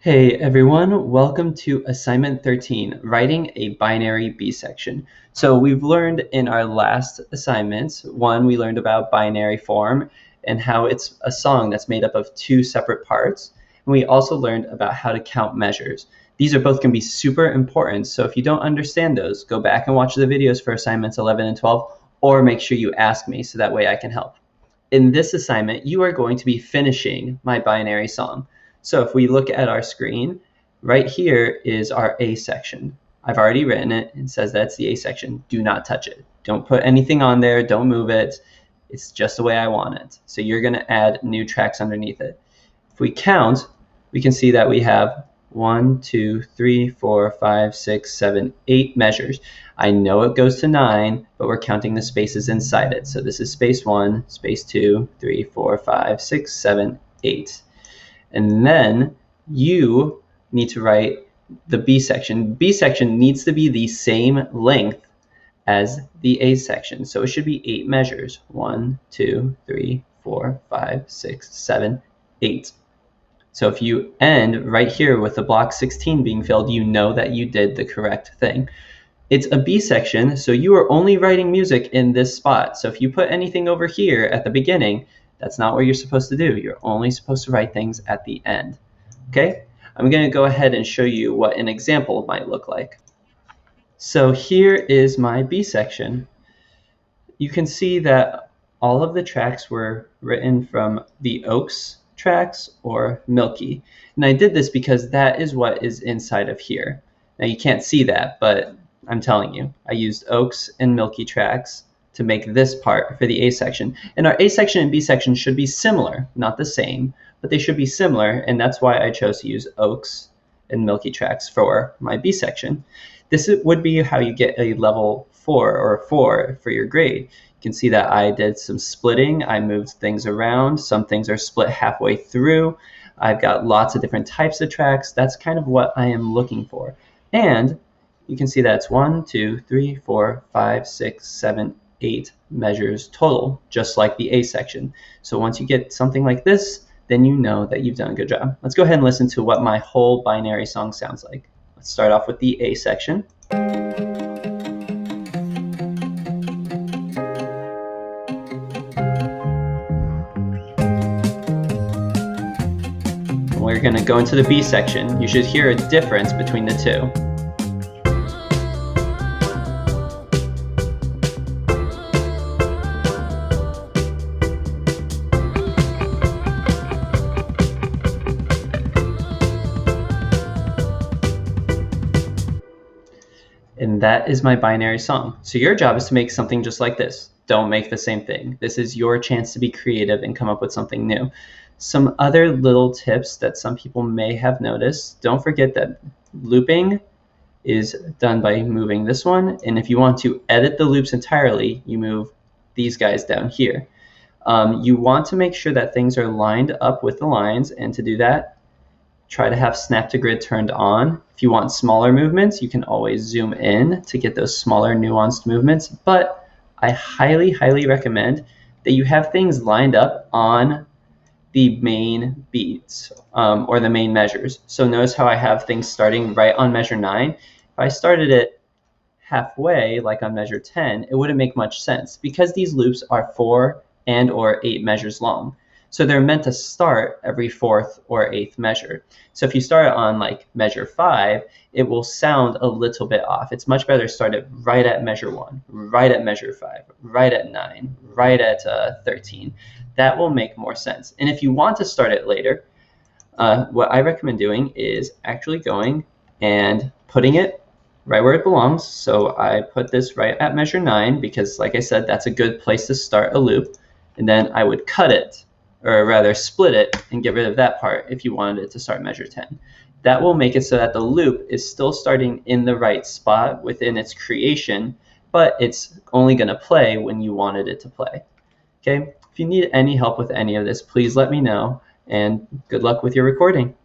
Hey everyone, welcome to assignment 13, writing a binary B section. So we've learned in our last assignments, we learned about binary form and how it's a song that's made up of two separate parts. And we also learned about how to count measures. These are both going to be super important, so if you don't understand those, go back and watch the videos for assignments 11 and 12, or make sure you ask me so that way I can help. In this assignment, you are going to be finishing my binary song. So if we look at our screen, right here is our A section. I've already written it. It says that's the A section. Do not touch it. Don't put anything on there. Don't move it. It's just the way I want it. So you're going to add new tracks underneath it. If we count, we can see that we have 1, 2, 3, 4, 5, 6, 7, 8 measures. I know it goes to 9, but we're counting the spaces inside it. So this is space 1, space 2, 3, 4, 5, 6, 7, 8. And then you need to write the B section. B section needs to be the same length as the A section. So it should be 8 measures. 1, 2, 3, 4, 5, 6, 7, 8. So if you end right here with the block 16 being filled, you know that you did the correct thing. It's a B section, so you are only writing music in this spot. So if you put anything over here at the beginning, that's not what you're supposed to do. You're only supposed to write things at the end. Okay? I'm going to go ahead and show you what an example might look like. So here is my B section. You can see that all of the tracks were written from the Oaks tracks or Milky. And I did this because that is what is inside of here. Now you can't see that, but I'm telling you, I used Oaks and Milky tracks to make this part for the A section. And our A section and B section should be similar, not the same, but they should be similar, and that's why I chose to use Oaks and Milky tracks for my B section. This would be how you get a level 4 or 4 for your grade. You can see that I did some splitting. I moved things around. Some things are split halfway through. I've got lots of different types of tracks. That's kind of what I am looking for. And you can see that it's 1, 2, 3, 4, 5, 6, 7, 8 measures total, just like the A section. So once you get something like this, then you know that you've done a good job. Let's go ahead and listen to what my whole binary song sounds like. Let's start off with the A section. We're going to go into the B section. You should hear a difference between the two. And that is my binary song. So your job is to make something just like this. Don't make the same thing. This is your chance to be creative and come up with something new. Some other little tips that some people may have noticed. Don't forget that looping is done by moving this one. And if you want to edit the loops entirely, you move these guys down here. You want to make sure that things are lined up with the lines. And to do that, try to have snap to grid turned on. If you want smaller movements, you can always zoom in to get those smaller nuanced movements. But I highly, highly recommend that you have things lined up on the main beats or the main measures. So notice how I have things starting right on measure 9. If I started it halfway, like on measure 10, it wouldn't make much sense because these loops are 4 and or 8 measures long. So they're meant to start every 4th or 8th measure. So if you start on like measure 5, it will sound a little bit off. It's much better to start it right at measure 1, right at measure 5, right at 9, right at 13. That will make more sense. And if you want to start it later, what I recommend doing is actually going and putting it right where it belongs. So I put this right at measure 9 because, like I said, that's a good place to start a loop. And then I would cut it, or rather split it and get rid of that part if you wanted it to start measure 10. That will make it so that the loop is still starting in the right spot within its creation, but it's only going to play when you wanted it to play. Okay? If you need any help with any of this, please let me know, and good luck with your recording.